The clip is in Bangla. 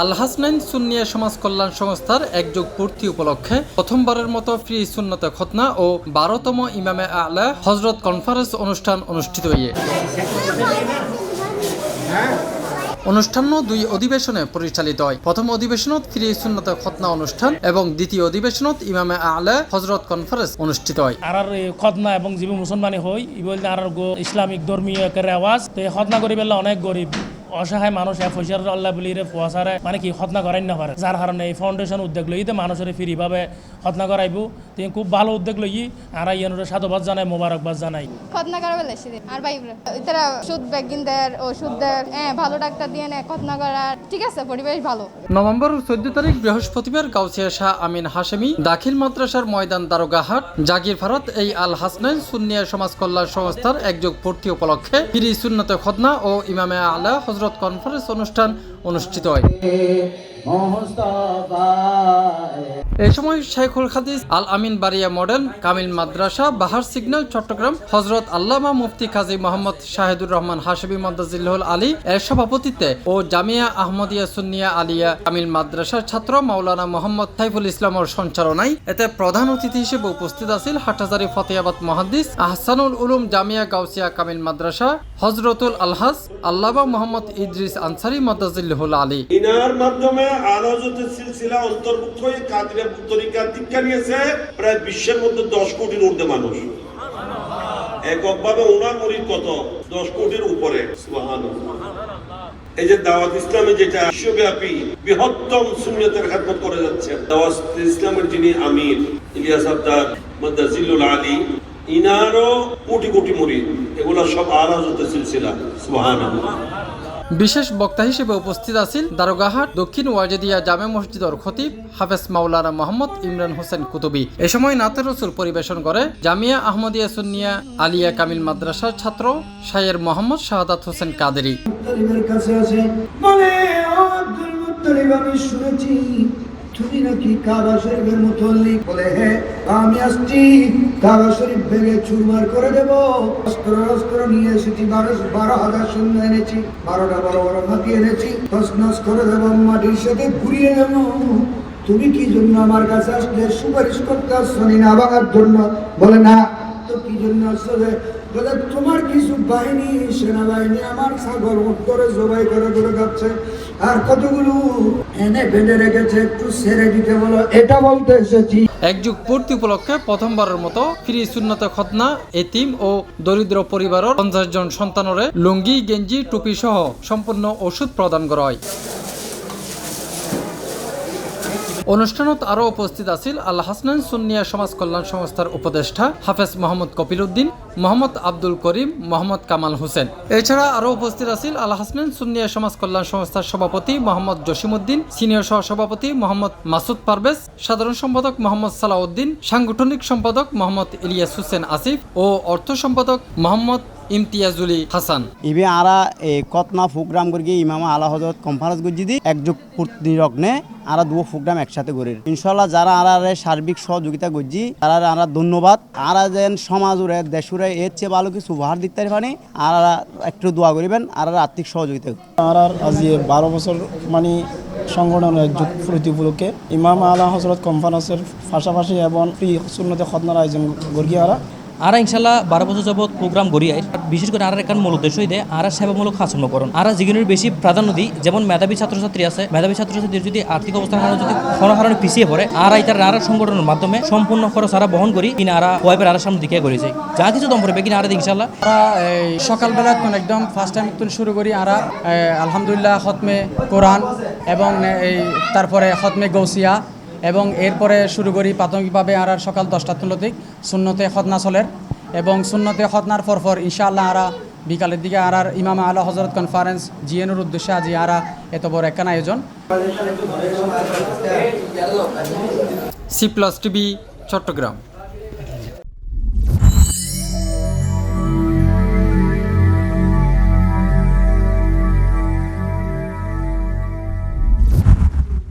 আল হাসনাইন সুন্নিয়া সমাজ কল্যাণ সংস্থার একযোগ পূর্তি উপলক্ষে প্রথমবারের মতো ফ্রি সুন্নতে খতনা ও 12তম ইমামে আ'লা হযরত কনফারেন্স অনুষ্ঠান অনুষ্ঠিত হয়ে অনুষ্ঠান দুই অধিবেশনে পরিচালিত হয়। প্রথম অধিবেশনত ফ্রি সুন্নতে খতনা অনুষ্ঠান এবং দ্বিতীয় অধিবেশনত ইমামে আ'লা হযরত কনফারেন্স অনুষ্ঠিত হয়। আর খতনা এবং জীবী মুসলমানি হই বলতে আর ইসলামিক ধর্মীয় রেওয়াজ তো খতনা করি বেলা অনেক গরিব অসহায় মানুষ পয়সার আল্লাহ বলি ফোয়াশারে মানে কি খতনা করাই না পারে, যার কারণে এই ফাউন্ডেশন উদ্যোগ লইতে মানুষের ফ্রিভাবে খতনা করাইব। তিনি খুব ভালো উদ্যোগ লই আর ইয়ানোর সাধুবাদ জানাই, মোবারকবাদ জানাই। খতনা করা বেলাইছি আর ভাই এটারা সুদ ব্যাগিন দেয় ওষুধ দেয়, ভালো ডাক্তার দিয়ে নেয় খতনা করা, ঠিক আছে, পরিবেশ ভালো। নভেম্বর 14 তারিখ বৃহস্পতিবার গাউছিয়া শাহ আমিন হাশেমি দাখিল মাদ্রাসার ময়দান দারোগাহাট জাগির ভারত এই আল হাসনাইন সুন্নিয়া সমাজ কল্যাণ সংস্থার একযোগ পূর্তি উপলক্ষে ফ্রি সুন্নতে খতনা ও ইমামে আ'লা হযরত কনফারেন্স অনুষ্ঠান অনুষ্ঠিত হয়। এই সময় শেখুল হাদিস আল আমিন বারিয়া মডেল কামিল মাদ্রাসা বাহার সিগন্যাল চট্টগ্রাম হযরত আল্লামা মুফতি কাজী মোহাম্মদ শাহিদুর রহমান হাশেমি মাদ্দাজিল্লাহুল আলী এর সভাপতিত্বে ও জামিয়া আহমদিয়া সুন্নিয়া আলিয়া কামিল মাদ্রাসার ছাত্র মাওলানা মোহাম্মদ সাইফুল ইসলামের সঞ্চালনায় এতে প্রধান অতিথি হিসেবে উপস্থিত আছেন হাটহাজারী ফতেহাবাদ মুহাদ্দিস আহসানুল উলুম জামিয়া গাউসিয়া কামিল মাদ্রাসা হযরতুল আলহাজ আল্লামা মোহাম্মদ ইদ্রিস আনসারী মাদ্দাজিল্লাহুল আলী। ইনার মাধ্যমে আলোচনার সিলসিলা অন্তর্ভুক্ত হয়ে কাদিরিয়া তরিকা দীক্ষা নিয়েছে প্রায় বিশ্বের মধ্যে 10 কোটির ঊর্ধ্বে মানুষ। এককভাবে ওনার মুরিদ কত? 10 কোটির উপরে। সুবহানাল্লাহ। এই যে দাওয়াত ইসলামে যেটা বিশ্বব্যাপী বৃহত্তম সুন্নতের খেদমত করে যাচ্ছে, দাওয়াত ইসলামের যিনি আমির ইলিয়াস আব্দার মাদ্দাজিল্লুল আলী, ইনারও কোটি কোটি মুরিদ, এগুলা সব আলোচনার সিলসিলা। সুবহানাল্লাহ। বিশেষ বক্তা হিসেবে উপস্থিত আছেন দারোগাহাট দক্ষিণ ওয়াজেদিয়া জামে মসজিদের খতিব হাফেজ মাওলানা মোহাম্মদ ইমরান হোসেন কুতুবী। এ সময় নাতে রসুল পরিবেশন করে জামিয়া আহমদিয়া সুন্নিয়া আলিয়া কামিল মাদ্রাসার ছাত্র শায়ের মোহাম্মদ শাহাদাত হোসেন কাদেরী। তুমি নাকি কাবা শরীফের মুতল্লি, বলে হ্যাঁ আমি আসছি, কাবা শরীফ ভেঙে চুরমার করে দেব। অস্ত্র নিয়ে এসেছি, 12,000 সৈন্য এনেছি, 12টা বড় বড় হাতি এনেছি, তছনছ করে দেব, মাটির সাথে ঘুরিয়ে দেব। তুমি কি জন্য আমার কাছে আসলে? সুপারিশ করতে আসছো না ভাঙার জন্য? বলে না। তো কি জন্য আসছো? বলে তোমার কিছু বাহিনী, সেনাবাহিনী আমার ছাগল উত্তরে জবাই করে করে যাচ্ছে, আর কতগুলো এনে বেঁধে রেখেছে, একটু ছেড়ে দিতে বলো, এটা বলতে এসেছি। একযুগ পূর্তি উপলক্ষে প্রথমবারের মতো ফ্রি সুন্নতে খতনা এতিম ও দরিদ্র পরিবারের 50 জন সন্তানরে লুঙ্গি গেঞ্জি টুপি সহ সম্পূর্ণ ওষুধ প্রদান করা হয়। অনুষ্ঠানত আরও উপস্থিত আছেন আল হাসনাইন সুন্নিয়া সমাজ কল্যাণ সংস্থার উপদেষ্টা হাফেজ মোহাম্মদ কপিল উদ্দিন, মোহাম্মদ আব্দুল করিম, মোহাম্মদ কামাল হোসেন। এছাড়া আরও উপস্থিত আছেন আল হাসনাইন সুন্নিয়া সমাজ কল্যাণ সংস্থার সভাপতি মোহাম্মদ জসিমউদ্দিন, সিনিয়র সহসভাপতি মোহাম্মদ মাসুদ পারভেজ, সাধারণ সম্পাদক মোহাম্মদ সালাউদ্দিন, সাংগঠনিক সম্পাদক মোহাম্মদ ইলিয়াস হোসেন আসিফ ও অর্থ সম্পাদক মোহাম্মদ ইমতিয়াজুলি হাসান। ইবে আরা এই কতনা প্রোগ্রাম করি ইমামা আলা হযরত কনফারেন্স গজি একযোগ পূর্তি রগ্নে আরা দুটো প্রোগ্রাম একসাথে করি। ইনশাআল্লাহ যারা আরারে সার্বিক সহযোগিতা করছি তারা আরা ধন্যবাদ। আরা যেন সমাজুরে দেশুরে এর চেয়ে ভালো কিছু উপহার দিতে পারি, আরা একটু দোয়া করিবেন, আর আর্থিক সহযোগিতা। আর আজ 12 বছর মানে সংগঠনের একযোগ পূর্তি উপলক্ষে ইমাম আলা হযরত কনফারেন্সের পাশাপাশি এবং ফ্রি সুন্নতে খতনার আয়োজন করি। আর ইনশাল্লাহ 12 বছর যাবত প্রোগ্রাম গড়ি আয়। বিশেষ করে আর এখান মূল উদ্দেশ্য দেয় আর সেবামূলক কাজকর্ম আর যেগুলোর বেশি প্রাধান্য দিই, যেমন মেধাবী ছাত্রছাত্রী আছে, মেধাবী ছাত্রছাত্রীর যদি আর্থিক অবস্থার কারণে যদি কোনো কারণে পিছিয়ে পড়ে আর তার আর সংগঠনের মাধ্যমে সম্পূর্ণ খরচ আরা বহন করি কিনা আর ওয়াইপের আর সামনে দিকে করেছে যা কিছু দম পড়বে কিনা আর ইনশাল্লাহ সকালবেলা একদম ফার্স্ট টাইম শুরু করি আর আলহামদুলিল্লাহ খতমে কোরআন এবং এই তারপরে খতমে গৌসিয়া এবং এরপরে শুরু করি প্রাথমিকভাবে আর সকাল 10টা তুলতে সুন্নতে খতনা চলের এবং সুন্নতে খতনার পরপর ইনশাআল্লাহ আর বিকালের দিকে আর ইমাম আলা হযরত কনফারেন্স জিএনের উদ্দেশ্যে আজি আর এত বড় একখান আয়োজন। C+ TV Chittagong.